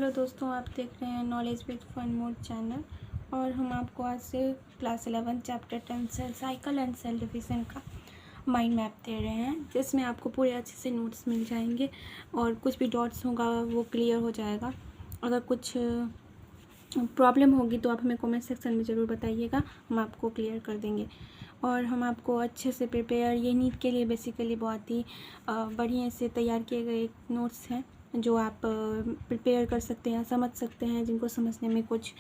Hello दोस्तों, आप देख रहे हैं knowledge with fun mode channel. और हम आपको आज से class 11 chapter 10 cell cycle and cell division का माइंड मैप दे रहे हैं, जिसमें आपको पूरे अच्छे से नोट्स मिल जाएंगे और कुछ भी डॉट्स होगा वो क्लियर हो जाएगा। अगर कुछ प्रॉब्लम होगी तो आप हमें कमेंट सेक्शन में ज़रूर बताइएगा, हम आपको क्लियर कर देंगे। और हम आपको अच्छे से प्रिपेयर, ये नीट के लिए बेसिकली बहुत ही बढ़िया से तैयार किए गए नोट्स हैं जो आप प्रिपेयर कर सकते हैं, समझ सकते हैं। जिनको समझने में कुछ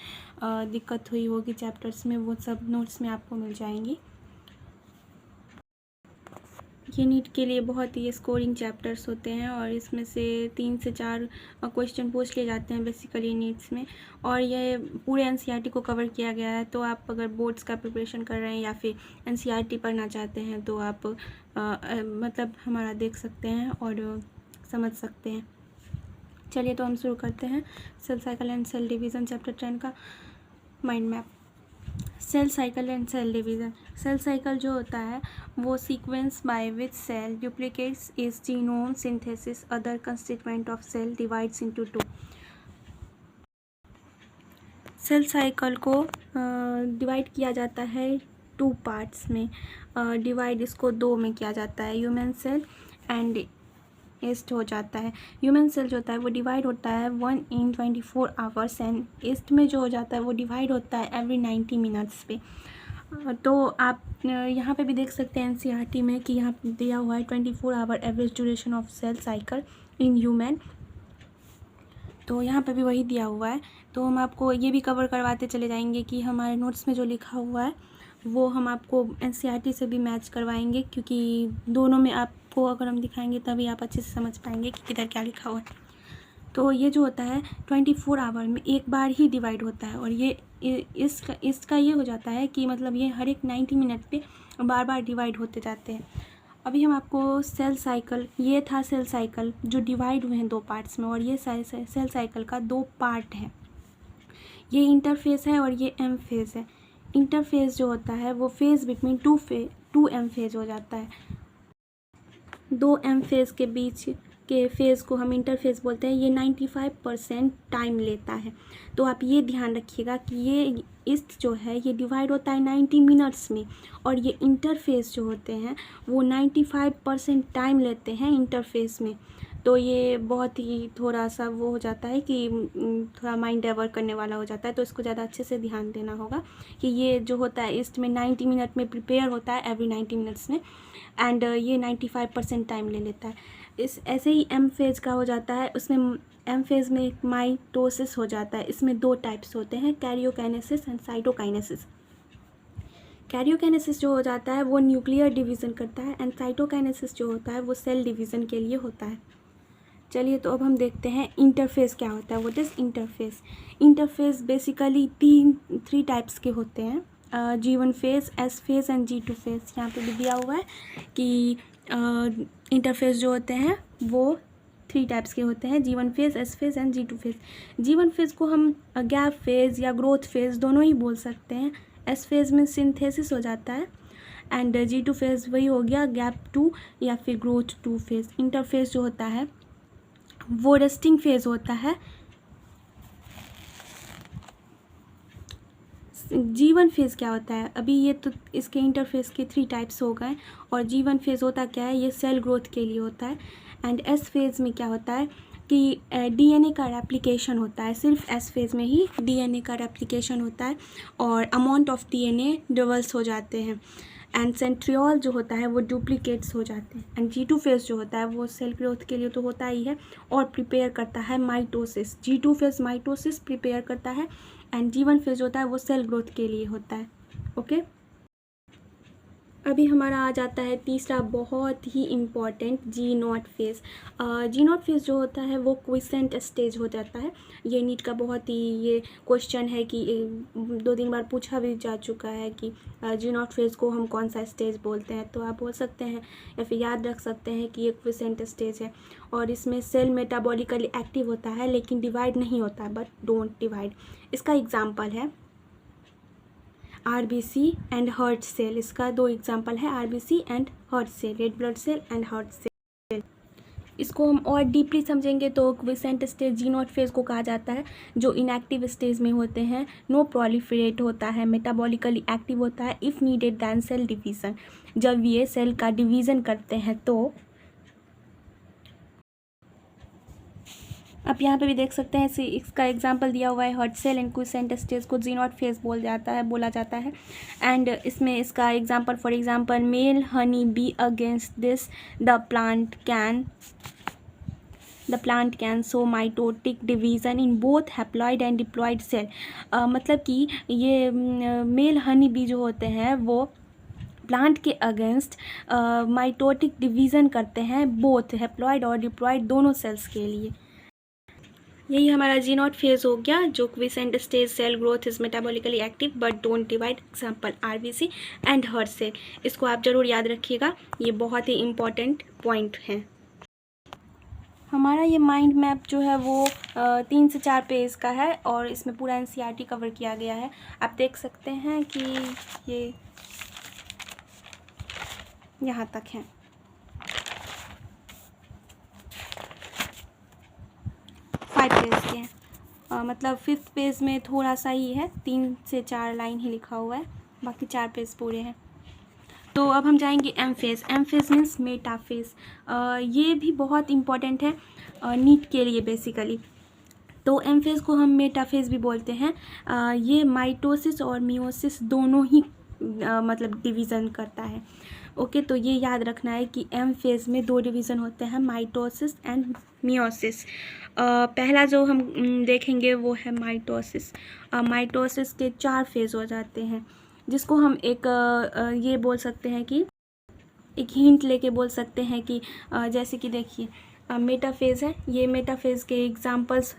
दिक्कत हुई होगी चैप्टर्स में, वो सब नोट्स में आपको मिल जाएंगी। ये नीट के लिए बहुत ही स्कोरिंग चैप्टर्स होते हैं और इसमें से 3 से 4 क्वेश्चन पूछ लिए जाते हैं बेसिकली नीट्स में। और ये पूरे एनसीईआरटी को कवर किया गया है। तो आप अगर बोर्ड्स का प्रिपरेशन कर रहे हैं या फिर एनसीईआरटी पढ़ना चाहते हैं तो आप मतलब हमारा देख सकते हैं और समझ सकते हैं। चलिए तो हम शुरू करते हैं cell cycle and cell division chapter 10 का mind map. Cell cycle and cell division. Cell cycle जो होता है वो sequence by which cell duplicates is genome synthesis other constituent of cell divides into 2। Cell cycle को divide किया जाता है 2 parts में। डिवाइड इसको 2 में किया जाता है, ह्यूमन सेल एंड ईस्ट हो जाता है। ह्यूमन सेल जो होता है वो डिवाइड होता है 1 in 24 आवर्स एंड ईस्ट में जो हो जाता है वो डिवाइड होता है एवरी 90 मिनट्स पे। तो आप यहाँ पे भी देख सकते हैं एनसीईआरटी में कि यहाँ दिया हुआ है 24 hour average duration of cell cycle in human. तो यहाँ पे भी वही दिया हुआ है। तो हम आपको ये भी कवर करवाते चले जाएंगे कि हमारे नोट्स में जो लिखा हुआ है वो हम आपको एनसीईआरटी से भी मैच करवाएंगे, क्योंकि दोनों में आपको अगर हम दिखाएंगे तभी आप अच्छे से समझ पाएंगे कि किधर क्या लिखा हुआ है। तो ये जो होता है 24 आवर में एक बार ही डिवाइड होता है और ये इसका ये हो जाता है कि मतलब ये हर एक 90 मिनट पे बार बार डिवाइड होते जाते हैं। अभी हम आपको सेल साइकिल, ये था सेल साइकिल जो डिवाइड हुए हैं 2 पार्ट्स में, और ये सेल साइकिल का 2 पार्ट है। ये इंटरफेस है और ये एम फेज़ है। इंटरफेस जो होता है वो फेज़ बिटवीन 2 एम फेज़ हो जाता है। 2 एम फेज़ के बीच के फेज़ को हम इंटरफेस बोलते हैं। ये 95% टाइम लेता है। तो आप ये ध्यान रखिएगा कि ये ईस्ट जो है ये डिवाइड होता है 90 मिनट्स में, और ये इंटरफेस जो होते हैं वो 95% टाइम लेते हैं इंटरफेस में। तो ये बहुत ही थोड़ा सा वो हो जाता है कि थोड़ा माइंड डाइवर्ट करने वाला हो जाता है। तो इसको ज़्यादा अच्छे से ध्यान देना होगा कि ये जो होता है ईस्ट में 90 मिनट में प्रिपेयर होता है एवरी 90 मिनट्स में, एंड ये 95% टाइम ले लेता है। इस ऐसे ही एम फेज़ का हो जाता है, उसमें एम फेज़ में एक माइटोसिस हो जाता है। इसमें 2 टाइप्स होते हैं, कैरियोकाइनेसिस एंड साइटोकाइनेसिस। कैरियोकाइनेसिस जो हो जाता है वो न्यूक्लियर डिवीज़न करता है, एंड साइटोकाइनेसिस जो होता है वो सेल डिवीज़न के लिए होता है। चलिए तो अब हम देखते हैं इंटरफेस क्या होता है। What is interface? Interface basically 3 types के होते हैं, G1 phase, S phase and G2 phase. यहाँ पे भी दिया हुआ है कि इंटरफेस जो होते हैं वो 3 टाइप्स के होते हैं, G1 phase, S phase and G2 phase. G1 phase को हम गैप फेज़ या ग्रोथ फेज़ दोनों ही बोल सकते हैं। S फेज़ में सिंथेसिस हो जाता है, एंड G2 फेज़ वही हो गया गैप 2 या फिर ग्रोथ 2 फेज़। इंटरफेस जो होता है वो रेस्टिंग फेज़ होता है। G1 फेज़ क्या होता है? अभी ये तो इसके इंटरफेस के 3 टाइप्स हो गए। और G1 फेज़ होता क्या है? ये सेल ग्रोथ के लिए होता है। एंड S फेज़ में क्या होता है कि डीएनए का रेप्लिकेशन होता है। सिर्फ S फेज़ में ही डीएनए का रेप्लिकेशन होता है और अमाउंट ऑफ डीएनए डबल्स हो जाते हैं, एंड सेंट्रियोल जो होता है वो डुप्लीकेट्स हो जाते हैं। एंड G2 फेज़ जो होता है वो सेल ग्रोथ के लिए तो होता ही है और प्रिपेयर करता है mitosis. G2 phase mitosis prepare करता है, एंड G1 फेज़ होता है वो सेल ग्रोथ के लिए होता है। ओके, अभी हमारा आ जाता है तीसरा बहुत ही important G0 phase. G0 phase जो होता है वो क्विसेंट स्टेज हो जाता है। ये नीट का बहुत ही ये क्वेश्चन है कि 2-3 बार पूछा भी जा चुका है कि G0 फेज़ को हम कौन सा स्टेज बोलते हैं। तो आप बोल सकते हैं या फिर याद रख सकते हैं कि ये क्विसेंट स्टेज है, और इसमें सेल मेटाबॉलिकली एक्टिव होता है लेकिन डिवाइड नहीं होता है, बट डोंट डिवाइड। इसका एग्जाम्पल है RBC एंड हर्ट सेल। इसका 2 एग्जाम्पल है, RBC and heart cell, red blood cell and heart cell. इसको हम और डीपली समझेंगे तो quiescent stage G nought phase को कहा जाता है, जो इनएक्टिव स्टेज में होते हैं, नो प्रोलिफरेट होता है, मेटाबॉलिकली एक्टिव होता है, if needed then cell division. जब ये सेल का डिवीज़न करते हैं तो आप यहाँ पे भी देख सकते हैं, इसका एग्जांपल दिया हुआ है, heart cell and quiescent stage को जी नॉट फेज बोला जाता है। एंड इसमें इसका example, for example, male honey bee against this the plant can show mitotic division in both haploid and diploid cell. मतलब कि ये मेल हनी बी जो होते हैं वो प्लांट के अगेंस्ट माइटोटिक डिवीज़न करते हैं, बोथ हैप्लॉइड और डिप्लॉइड दोनों सेल्स के लिए। यही हमारा जी नॉट फेज हो गया, जो quiescent stage cell growth is metabolically active but don't divide, example RBC and heart cell. इसको आप ज़रूर याद रखिएगा, ये बहुत ही इम्पॉर्टेंट पॉइंट है। हमारा ये माइंड मैप जो है वो 3 से 4 पेज का है और इसमें पूरा एनसीईआरटी कवर किया गया है। आप देख सकते हैं कि ये यहाँ तक है। पेज के हैं, मतलब 5th पेज में थोड़ा सा ही है, 3 से 4 लाइन ही लिखा हुआ है, बाकी 4 पेज पूरे हैं। तो अब हम जाएंगे M phase. M phase means metaphase. ये भी बहुत इम्पॉर्टेंट है नीट के लिए बेसिकली। तो एम फेज को हम मेटाफेज भी बोलते हैं। ये माइटोसिस और मियोसिस दोनों ही मतलब डिवीज़न करता है। ओके, तो ये याद रखना है कि एम फेज में 2 डिवीज़न होते हैं, माइटोसिस एंड मियोसिस। पहला जो हम देखेंगे वो है माइटोसिस। माइटोसिस के 4 फेज हो जाते हैं, जिसको हम एक ये बोल सकते हैं कि एक हिंट लेके बोल सकते हैं कि जैसे कि देखिए मेटाफेज है, ये मेटाफेज के एग्जांपल्स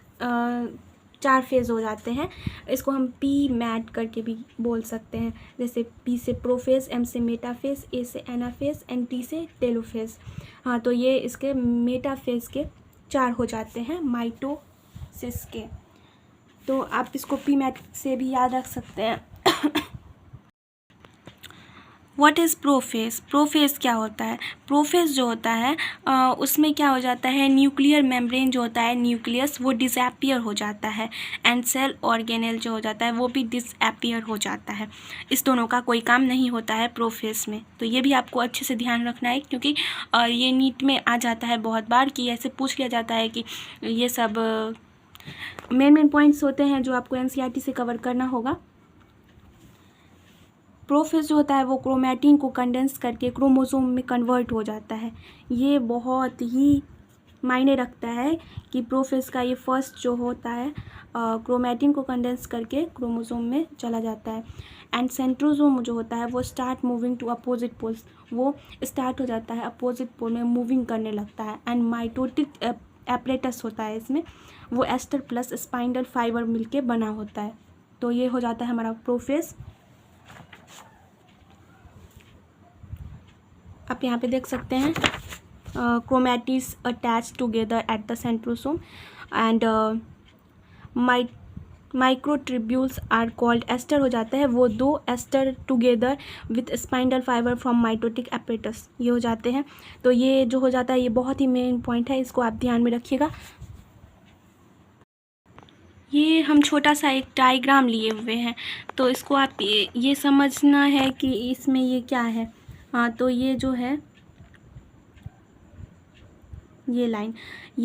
4 फेज हो जाते हैं। इसको हम पी मैट करके भी बोल सकते हैं, जैसे पी से प्रोफेज, एम से मेटाफेज, ए से एनाफेज एंड टी से टेलोफेज। हाँ, तो ये इसके मेटाफेज के 4 हो जाते हैं माइटोसिस के। तो आप इसको पी मैट से भी याद रख सकते हैं। What is prophase? प्रोफेज क्या होता है? प्रोफेज जो होता है उसमें क्या हो जाता है, न्यूक्लियर मेम्ब्रेन जो होता है, न्यूक्लियस, वो डिसएपियर हो जाता है एंड सेल ऑर्गेनेल जो हो जाता है वो भी डिसएपियर हो जाता है। इस दोनों का कोई काम नहीं होता है प्रोफेज में। तो ये भी आपको अच्छे से ध्यान रखना है, क्योंकि ये नीट में आ जाता है बहुत बार कि ऐसे पूछ लिया जाता है कि ये सब मेन पॉइंट्स होते हैं जो आपको एनसीईआरटी से कवर करना होगा। प्रोफेज जो होता है वो क्रोमैटिन को कंडेंस करके क्रोमोसोम में कन्वर्ट हो जाता है। ये बहुत ही मायने रखता है कि प्रोफेज का ये फर्स्ट जो होता है क्रोमैटिन को कंडेंस करके क्रोमोसोम में चला जाता है। एंड सेंट्रोसोम जो होता है वो start moving to opposite poles, वो स्टार्ट हो जाता है अपोजिट पोल में मूविंग करने लगता है। एंड माइटोटिक एपरेटस होता है इसमें, वो एस्टर प्लस स्पाइंडल फाइबर मिलके बना होता है। तो ये हो जाता है हमारा प्रोफेज। आप यहाँ पे देख सकते हैं chromatids attach together at the centrosome and microtubules are called aster हो जाता है, वो 2 aster together with spindle fibre from mitotic apparatus, ये हो जाते हैं। तो ये जो हो जाता है ये बहुत ही मेन पॉइंट है, इसको आप ध्यान में रखिएगा। ये हम छोटा सा एक डायग्राम लिए हुए हैं, तो इसको आप ये समझना है कि इसमें ये क्या है। हाँ, तो ये जो है ये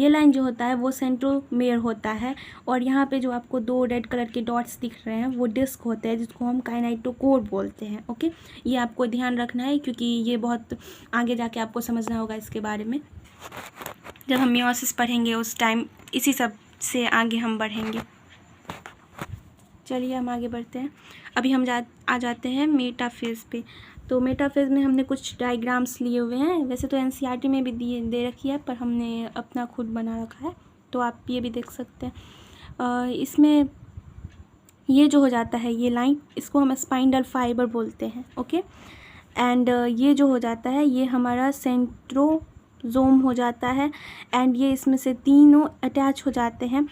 लाइन जो होता है वो सेंट्रोमेयर होता है, और यहाँ पे जो आपको 2 रेड कलर के डॉट्स दिख रहे हैं वो डिस्क होते हैं, जिसको हम काइनेटोकोर बोलते हैं। ओके, ये आपको ध्यान रखना है, क्योंकि ये बहुत आगे जाके आपको समझना होगा इसके बारे में। जब हम मियोसिस पढ़ेंगे उस टाइम इसी सब से आगे हम बढ़ेंगे। चलिए हम आगे बढ़ते हैं। अभी हम आ जाते हैं मेटाफेज पे। तो मेटाफेज में हमने कुछ डायग्राम्स लिए हुए हैं, वैसे तो एनसीईआरटी में भी दे रखी है, पर हमने अपना खुद बना रखा है, तो आप ये भी देख सकते हैं। इसमें ये जो हो जाता है ये लाइन, इसको हम स्पाइंडल फाइबर बोलते हैं। ओके, एंड ये जो हो जाता है ये हमारा सेंट्रोसोम हो जाता है, एंड ये इसमें से तीनों अटैच हो जाते हैं,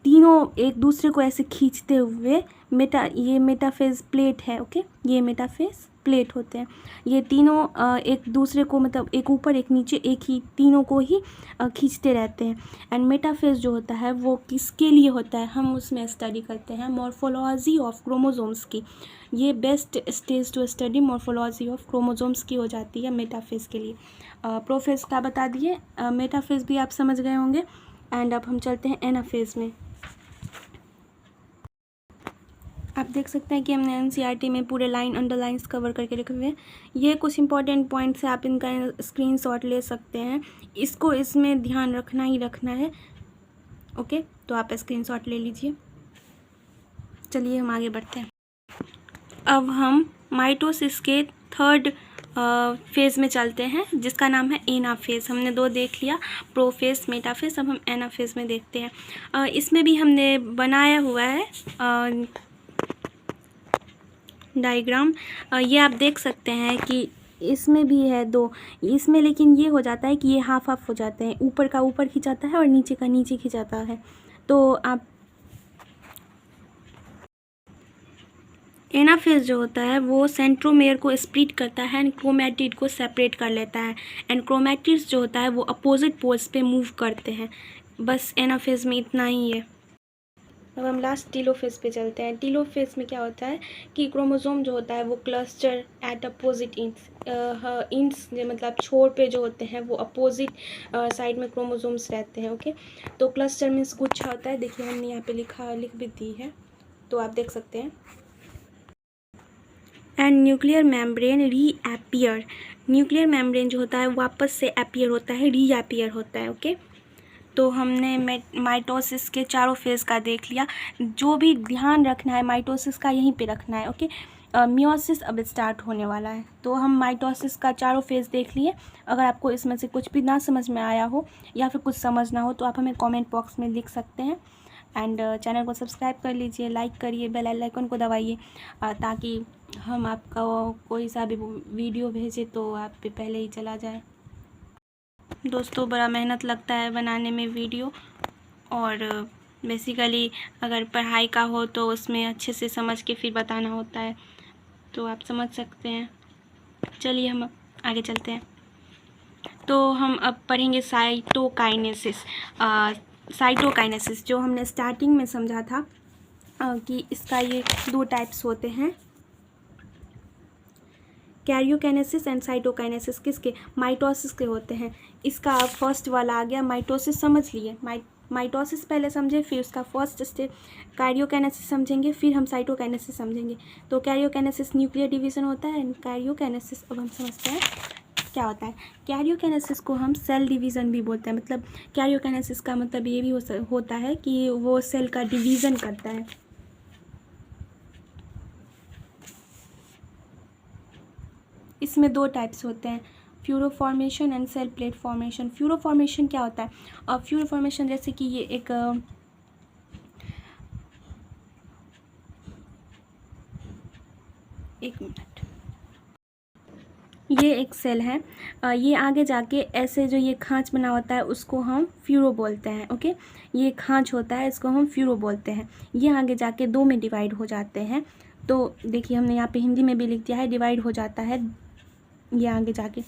तीनों एक दूसरे को ऐसे खींचते हुए ये मेटाफेज प्लेट है। ओके, ये मेटाफेज प्लेट होते हैं। ये तीनों एक दूसरे को मतलब एक ऊपर एक नीचे एक ही तीनों को ही खींचते रहते हैं। एंड मेटाफेज जो होता है वो किसके लिए होता है, हम उसमें स्टडी करते हैं मॉर्फोलॉजी ऑफ क्रोमोसोम्स की। ये best stage to study morphology of chromosomes की हो जाती है मेटाफेज के लिए। प्रोफेज का बता दिए, मेटाफेज भी आप समझ गए होंगे। एंड अब हम चलते हैं एनाफेज में। आप देख सकते हैं कि हमने एनसीईआरटी में पूरे लाइन अंडरलाइंस कवर करके रखे हुए हैं। ये कुछ इंपॉर्टेंट पॉइंट्स है, आप इनका स्क्रीनशॉट ले सकते हैं। इसको इसमें ध्यान रखना ही रखना है। ओके, तो आप स्क्रीनशॉट ले लीजिए। चलिए हम आगे बढ़ते हैं। अब हम माइटोसिस के थर्ड फेज़ में चलते हैं जिसका नाम है एनाफेज। हमने दो देख लिया, प्रोफेज मेटाफेज। अब हम एनाफेज में देखते हैं। इसमें भी हमने बनाया हुआ है डायग्राम। ये आप देख सकते हैं कि इसमें भी है दो, इसमें लेकिन ये हो जाता है कि ये हाफ हाफ हो जाते हैं, ऊपर का ऊपर खिंचाता है और नीचे का नीचे खिंचाता है। तो आप एनाफेज जो होता है वो सेंट्रोमेयर को स्प्लिट करता है एंड क्रोमैटिड को सेपरेट कर लेता है। एंड क्रोमैटिड्स जो होता है वो अपोजिट पोल्स पे मूव करते हैं। बस एनाफेज में इतना ही है। अब हम लास्ट टीलोफेज पे चलते हैं। टीलोफेज में क्या होता है कि क्रोमोसोम जो होता है वो क्लस्टर एट अपोजिट इंड्स मतलब छोर पे जो होते हैं वो अपोजिट साइड में क्रोमोसोम्स रहते हैं। ओके, तो क्लस्टर मीन्स गुच्छा होता है। देखिए हमने यहाँ पे लिख भी दी है, तो आप देख सकते हैं। And nuclear membrane reappear, nuclear membrane जो होता है वापस से अपीयर होता है, रीअपियर होता है। ओके, तो हमने माइटोसिस के चारों फेज़ का देख लिया। जो भी ध्यान रखना है माइटोसिस का यहीं पे रखना है। ओके, मियोसिस अब स्टार्ट होने वाला है। तो हम माइटोसिस का चारों फेज़ देख लिए। अगर आपको इसमें से कुछ भी ना समझ में आया हो या फिर कुछ समझना हो तो आप हमें कमेंट बॉक्स में लिख सकते हैं। एंड चैनल को सब्सक्राइब कर लीजिए, लाइक करिए, बेल आइकन को दबाइए ताकि हम आपका कोई सा भी वीडियो भेजें तो आप पे पहले ही चला जाए। दोस्तों बड़ा मेहनत लगता है बनाने में वीडियो, और बेसिकली अगर पढ़ाई का हो तो उसमें अच्छे से समझ के फिर बताना होता है, तो आप समझ सकते हैं। चलिए हम आगे चलते हैं। तो हम अब पढ़ेंगे साइटोकाइनेसिस। साइटोकाइनेसिस जो हमने स्टार्टिंग में समझा था कि इसका ये दो टाइप्स होते हैं, कैरियोकाइनेसिस एंड साइटोकाइनेसिस। किसके? माइटोसिस के होते हैं। इसका फर्स्ट वाला आ गया माइटोसिस, समझ लिए। माइटोसिस पहले समझे, फिर उसका फर्स्ट स्टेप कैरियोकाइनेसिस समझेंगे, फिर हम साइटोकाइनेसिस समझेंगे। तो कैरियोकाइनेसिस न्यूक्लियर डिवीजन होता है एंड कैरियोकाइनेसिस अब हम समझते हैं क्या होता है। कैरियोकाइनेसिस को हम सेल डिवीज़न भी बोलते हैं। मतलब कैरियोकाइनेसिस का मतलब ये भी होता है कि वो सेल का डिवीज़न करता है। इसमें दो टाइप्स होते हैं, furrow formation and cell plate formation. Furrow formation क्या होता है? और फ्यूरो फॉर्मेशन जैसे कि ये एक मिनट, ये एक सेल है। ये आगे जाके ऐसे जो ये खांच बना होता है उसको हम फ्यूरो बोलते हैं। ओके, ये खांच होता है, इसको हम फ्यूरो बोलते हैं। ये आगे जाके दो में डिवाइड हो जाते हैं। तो देखिए हमने यहाँ पे हिंदी में भी लिख दिया है, डिवाइड हो जाता है ये आगे जाके।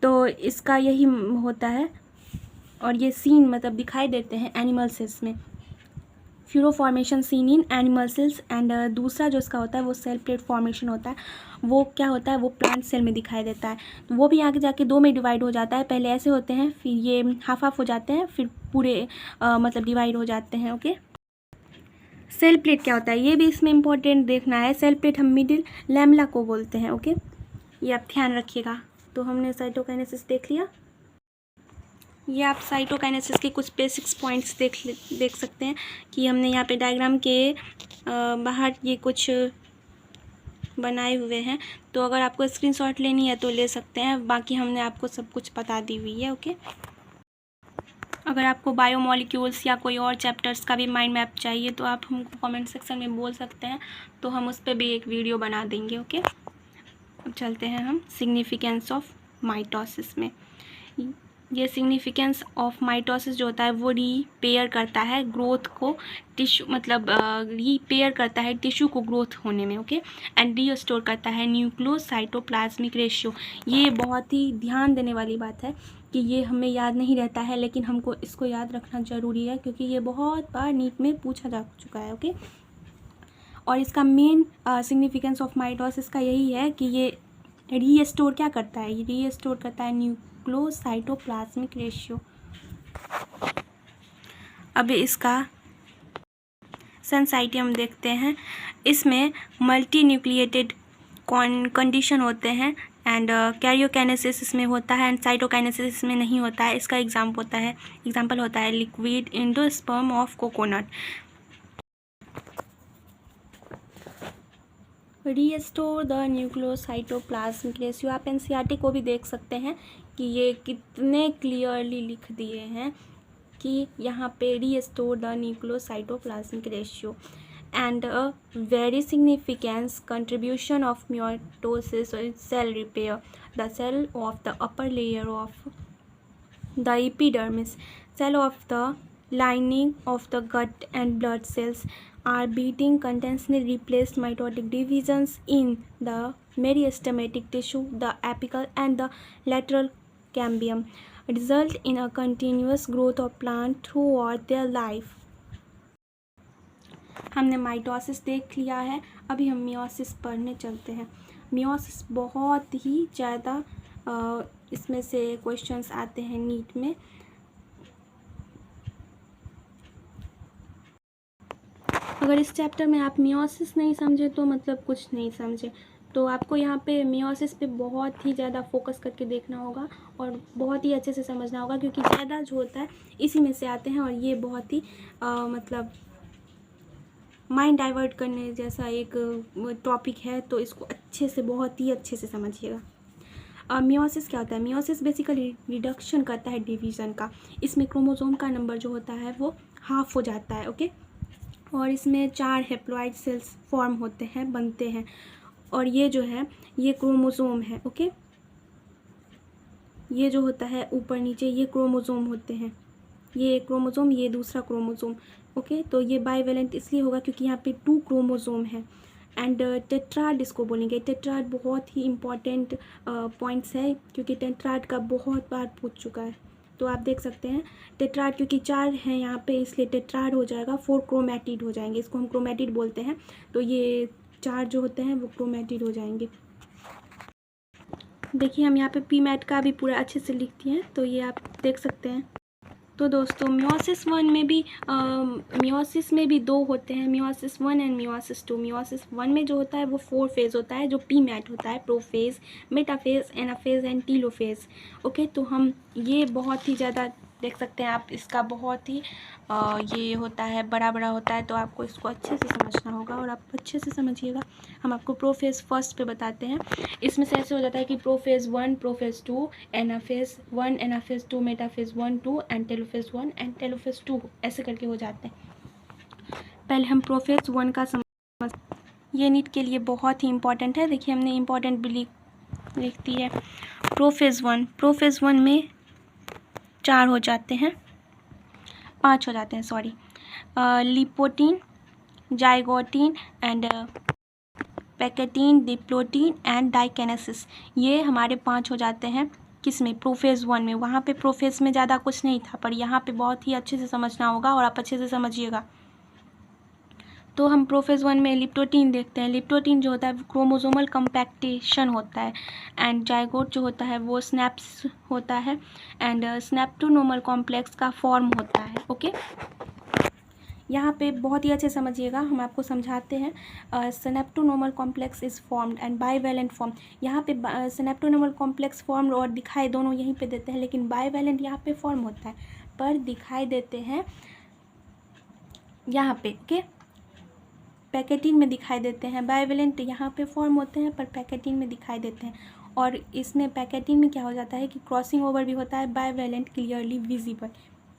तो इसका यही होता है, और ये सीन मतलब दिखाई देते हैं एनिमल सेल्स में। Furrow formation seen in animal cells. And दूसरा जो इसका होता है वो सेल प्लेट फॉर्मेशन होता है। वो क्या होता है? वो प्लांट सेल में दिखाई देता है। तो वो भी आगे जाके दो में डिवाइड हो जाता है। पहले ऐसे होते हैं, फिर ये हाफ हाफ हो जाते हैं, फिर पूरे मतलब डिवाइड हो जाते हैं। ओके, सेल प्लेट क्या होता है ये भी इसमें इंपॉर्टेंट देखना है। सेल प्लेट हम मिडिल लैमेला को बोलते हैं। ओके, ये आप ध्यान रखिएगा। तो हमने साइटोकाइनेसिस देख लिया। ये आप साइटोकाइनेसिस के कुछ बेसिक्स पॉइंट्स देख सकते हैं कि हमने यहाँ पे डायग्राम के बाहर ये कुछ बनाए हुए हैं। तो अगर आपको स्क्रीनशॉट लेनी है तो ले सकते हैं, बाकी हमने आपको सब कुछ बता दी हुई है। ओके, अगर आपको बायोमोलिक्यूल्स या कोई और चैप्टर्स का भी माइंड मैप चाहिए तो आप हमको कमेंट सेक्शन में बोल सकते हैं, तो हम उस पर भी एक वीडियो बना देंगे। ओके, अब चलते हैं हम सिग्निफिकेंस ऑफ माइटोसिस में। ये सिग्निफिकेंस ऑफ माइटोसिस जो होता है वो रिपेयर करता है ग्रोथ को, टिश्यू मतलब रिपेयर करता है टिश्यू को ग्रोथ होने में, ओके। एंड रीस्टोर करता है न्यूक्लियोसाइटोप्लाज्मिक रेशियो। ये बहुत ही ध्यान देने वाली बात है कि ये हमें याद नहीं रहता है, लेकिन हमको इसको याद रखना ज़रूरी है क्योंकि ये बहुत बार नीट में पूछा जा चुका है, ओके। और इसका मेन सिग्निफिकेंस ऑफ माइटोसिस का यही है कि ये रीस्टोर क्या करता है, ये रीस्टोर करता है न्यूक्लियोसाइटोप्लाज्मिक रेशियो। अब इसका सेंसाइटी हम देखते हैं। इसमें मल्टी न्यूक्लिएटेड कंडीशन होते हैं एंड कैरियोकाइनेसिस इसमें होता है एंड साइटोकाइनेसिस इसमें नहीं होता है। इसका एग्जाम्पल होता है liquid endosperm of coconut. Restore the nucleocytoplasmic ratio. आप एनसीईआरटी को भी देख सकते हैं कि ये कितने क्लियरली लिख दिए हैं कि यहाँ पे restore the nucleocytoplasmic ratio and a very significant contribution of mitosis is cell repair. The cell of the upper layer of the epidermis, cell of the lining of the gut and blood cells are being continuously replaced mitotic divisions in the meristematic tissue, the apical and the lateral cambium, result in a continuous growth of plant throughout their life. हमने mitosis देख लिया है, अभी हम meiosis पढ़ने चलते हैं। Meiosis बहुत ही ज़्यादा इसमें से क्वेश्चंस आते हैं नीट में। अगर इस चैप्टर में आप मियोसिस नहीं समझे तो मतलब कुछ नहीं समझे, तो आपको यहाँ पे मियोसिस पे बहुत ही ज़्यादा फोकस करके देखना होगा और बहुत ही अच्छे से समझना होगा क्योंकि ज़्यादा जो होता है इसी में से आते हैं और ये बहुत ही मतलब माइंड डाइवर्ट करने जैसा एक टॉपिक है, तो इसको अच्छे से बहुत ही अच्छे से समझिएगा। मियोसिस क्या होता है? मियोसिस बेसिकली रिडक्शन करता है डिवीज़न का। इसमें क्रोमोसोम का नंबर जो होता है वो हाफ हो जाता है, ओके। और इसमें 4 हैप्लॉइड सेल्स फॉर्म होते हैं, बनते हैं, और ये जो है ये क्रोमोसोम है, ओके। ये जो होता है ऊपर नीचे ये क्रोमोसोम होते हैं, ये क्रोमोसोम ये दूसरा क्रोमोसोम, ओके। तो ये बाईवेलेंट इसलिए होगा क्योंकि यहाँ पे 2 क्रोमोसोम है। एंड टेट्राड इसको बोलेंगे। टेट्राड बहुत ही इम्पॉर्टेंट पॉइंट्स है क्योंकि टेट्राड का बहुत बार पूछ चुका है, तो आप देख सकते हैं टेट्राड क्योंकि 4 हैं यहाँ पे इसलिए टेट्राड हो जाएगा, 4 क्रोमैटिड हो जाएंगे, इसको हम क्रोमैटिड बोलते हैं। तो ये 4 जो होते हैं वो क्रोमैटिड हो जाएंगे। देखिए हम यहाँ पे पीमैट का भी पूरा अच्छे से लिखती हैं, तो ये आप देख सकते हैं। तो दोस्तों मियोसिस में भी 2 होते हैं, मियोसिस 1 एंड मियोसिस 2। मियोसिस 1 में जो होता है वो 4 फेज़ होता है जो पीमैट होता है, prophase, metaphase, anaphase and telophase, okay. तो हम ये बहुत ही ज़्यादा देख सकते हैं आप, इसका बहुत ही ये होता है बड़ा बड़ा होता है, तो आपको इसको अच्छे से समझना होगा और आप अच्छे से समझिएगा। हम आपको प्रोफेज़ फर्स्ट पे बताते हैं। इसमें से ऐसे हो जाता है कि prophase 1, prophase 2, anaphase 1, anaphase 2, metaphase 1, 2 and telophase 1 and telophase 2 ऐसे करके हो जाते हैं। पहले हम प्रोफेज़ 1 का समझ, ये नीट के लिए बहुत ही इंपॉर्टेंट है। देखिए हमने इंपॉर्टेंट भी लिख दी है। प्रोफेज़ 1 में 4 हो जाते हैं, 5 हो जाते हैं, sorry. Leptotene, zygotene and pachytene, diplotene and diakinesis, ये हमारे 5 हो जाते हैं। किस में? प्रोफेज़ 1 में। वहाँ पे प्रोफेज़ में ज़्यादा कुछ नहीं था, पर यहाँ पे बहुत ही अच्छे से समझना होगा और आप अच्छे से समझिएगा। तो हम प्रोफेज़ 1 में लिप्टोटीन देखते हैं। लिप्टोटीन जो होता है वो क्रोमोसोमल कंपैक्टेशन होता है एंड जाइगोट जो होता है वो स्नैप्स होता है एंड स्नैप्टोनोमल कॉम्प्लेक्स का फॉर्म होता है, ओके। यहाँ पे बहुत ही अच्छे समझिएगा, हम आपको समझाते हैं। Synaptonemal complex is formed and bivalent form. यहाँ पे स्नैप्टोनोमल कॉम्प्लेक्स फॉर्म और दिखाई दोनों यहीं पे देते हैं, लेकिन बाईवैलेंट यहाँ पे फॉर्म होता है पर दिखाई देते हैं यहाँ पे, ओके। पैकेटीन में दिखाई देते हैं, बाईवैलेंट यहाँ पे फॉर्म होते हैं पर पैकेटीन में दिखाई देते हैं। और इसमें पैकेटीन में क्या हो जाता है कि क्रॉसिंग ओवर भी होता है, बाईवैलेंट क्लियरली विजिबल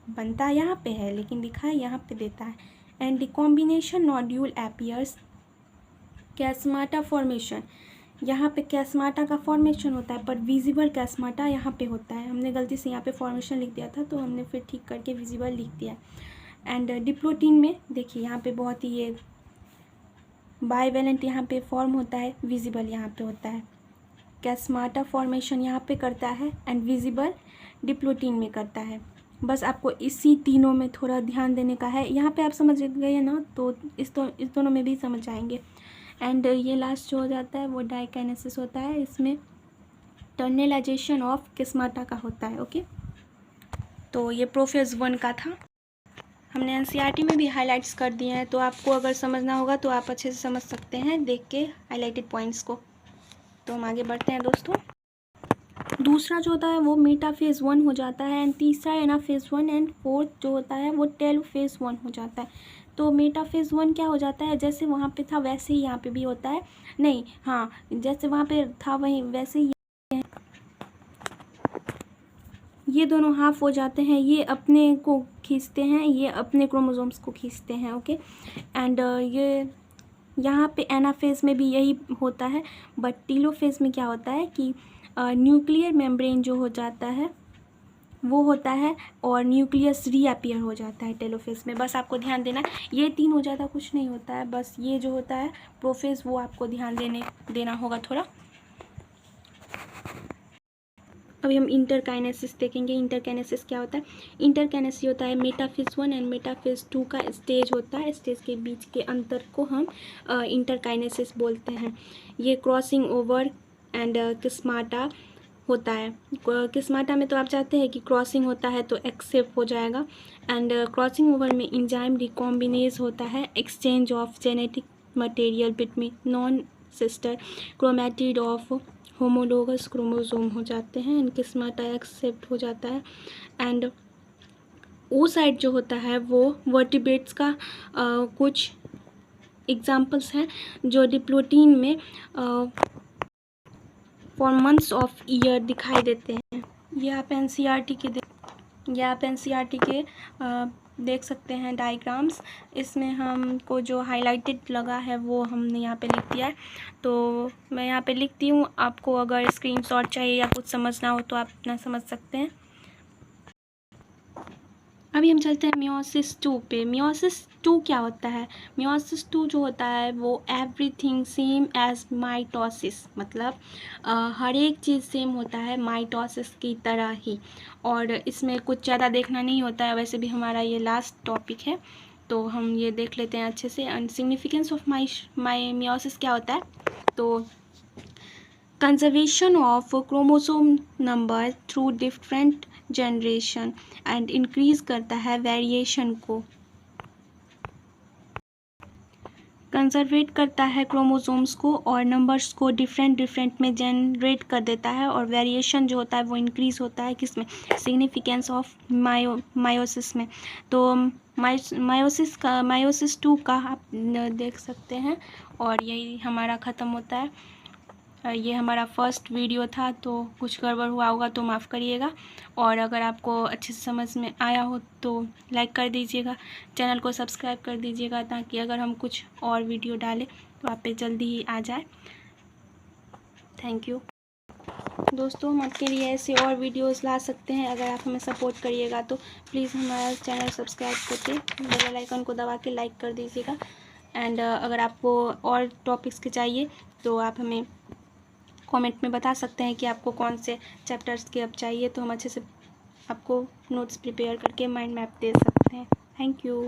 बनता यहाँ पे है लेकिन दिखाई यहाँ पे देता है। And recombination nodule appears chiasmata formation, यहाँ पे कैस्माटा का फॉर्मेशन होता है, पर विजिबल कैस्माटा यहाँ पे होता है। हमने गलती से यहाँ पे फॉर्मेशन लिख दिया था, तो हमने फिर ठीक करके विजिबल लिख दिया। एंड डिप्लोटीन में देखिए यहाँ पे बहुत ही ये बाइवेलेंट यहाँ पे फॉर्म होता है, विजिबल यहाँ पे होता है। कैस्माटा फॉर्मेशन यहाँ पे करता है एंड विजिबल डिप्लोटीन में करता है। बस आपको इसी तीनों में थोड़ा ध्यान देने का है। यहाँ पे आप समझ गए ना, तो इस दोनों में भी समझ आएंगे। एंड ये लास्ट जो हो जाता है वो डाइकाइनेसिस होता है। इसमें टर्नलाइजेशन ऑफ कैस्माटा का होता है। ओके, तो ये प्रोफेज 1 का था। हमने एनसीईआरटी में भी हाईलाइट्स कर दिए हैं, तो आपको अगर समझना होगा तो आप अच्छे से समझ सकते हैं देख के हाईलाइटेड पॉइंट्स को। तो हम आगे बढ़ते हैं दोस्तों। दूसरा जो होता है वो मेटाफेज 1 हो जाता है, एंड तीसरा एनाफेज 1, एंड फोर्थ जो होता है वो टेलोफेज 1 हो जाता है। तो मेटाफेज 1 क्या हो जाता है, जैसे वहाँ पे था वैसे ही यहाँ पे भी होता है। नहीं, हाँ, जैसे वहाँ पे था वहीं वैसे ही ये दोनों हाफ हो जाते हैं, ये अपने को खींचते हैं, ये अपने क्रोमोसोम्स को खींचते हैं। ओके, एंड ये यहाँ पे एनाफेज में भी यही होता है, बट टेलोफेज में क्या होता है कि न्यूक्लियर मेम्ब्रेन जो हो जाता है वो होता है और न्यूक्लियस रीअपियर हो जाता है टेलोफेज में। बस आपको ध्यान देना, ये 3 हो जाता, कुछ नहीं होता है। बस ये जो होता है प्रोफेज, वो आपको ध्यान देना होगा थोड़ा। अभी हम इंटरकाइनेसिस देखेंगे। इंटरकाइनेसिस क्या होता है? इंटरकाइनेसिस होता है मेटाफेज 1 एंड मेटाफेज 2 का स्टेज होता है। स्टेज के बीच के अंतर को हम इंटरकाइनेसिस बोलते हैं। ये क्रॉसिंग ओवर एंड कैस्माटा होता है। कैस्माटा में तो आप चाहते हैं कि क्रॉसिंग होता है तो एक्सेप्ट हो जाएगा, एंड क्रॉसिंग ओवर में एंजाइम रिकॉम्बिनेज होता है, exchange of genetic material between non sister chromatid of homologous chromosome हो जाते हैं, एंड कैस्माटा एक्सेप्ट हो जाता है। एंड ओ साइड जो होता है वो वर्टिब्रेट्स का कुछ एग्जाम्पल्स हैं जो डिप्लोटीन में फॉर मंथ्स ऑफ ईयर दिखाई देते हैं। ये आप एनसीईआरटी के देख सकते हैं डायग्राम्स। इसमें हमको जो हाईलाइटेड लगा है वो हमने यहाँ पे लिख दिया है, तो मैं यहाँ पे लिखती हूँ। आपको अगर स्क्रीनशॉट चाहिए या कुछ समझना हो तो आप अपना समझ सकते हैं। अभी हम चलते हैं मियोसिस 2 पे। मियोसिस 2 क्या होता है? मियोसिस 2 जो होता है वो एवरीथिंग सेम एज माइटोसिस, मतलब हर एक चीज़ सेम होता है माइटोसिस की तरह ही, और इसमें कुछ ज़्यादा देखना नहीं होता है। वैसे भी हमारा ये लास्ट टॉपिक है, तो हम ये देख लेते हैं अच्छे से। एंड सिग्निफिकेंस ऑफ मियोसिस क्या होता है? तो conservation of chromosome number through different generation and increase करता है वेरिएशन को। कंजर्वेट करता है क्रोमोसोम्स को और नंबर्स को डिफरेंट में जनरेट कर देता है, और वेरिएशन जो होता है वो इंक्रीज होता है किसमें? सिग्निफिकेंस ऑफ मायोसिस में। तो मायोसिस 2 का आप देख सकते हैं, और यही हमारा ख़त्म होता है। ये हमारा फर्स्ट वीडियो था, तो कुछ गड़बड़ हुआ होगा तो माफ़ करिएगा, और अगर आपको अच्छे से समझ में आया हो तो लाइक कर दीजिएगा, चैनल को सब्सक्राइब कर दीजिएगा, ताकि अगर हम कुछ और वीडियो डालें तो आप पे जल्दी ही आ जाए। थैंक यू दोस्तों, हम आपके लिए ऐसे और वीडियोस ला सकते हैं। अगर आप हमें सपोर्ट करिएगा तो प्लीज़ हमारा चैनल सब्सक्राइब करके बेल आइकन को दबा के लाइक कर दीजिएगा। एंड अगर आपको और टॉपिक्स के चाहिए तो आप हमें कमेंट में बता सकते हैं कि आपको कौन से चैप्टर्स के अब चाहिए, तो हम अच्छे से आपको नोट्स प्रिपेयर करके माइंड मैप दे सकते हैं। Thank you.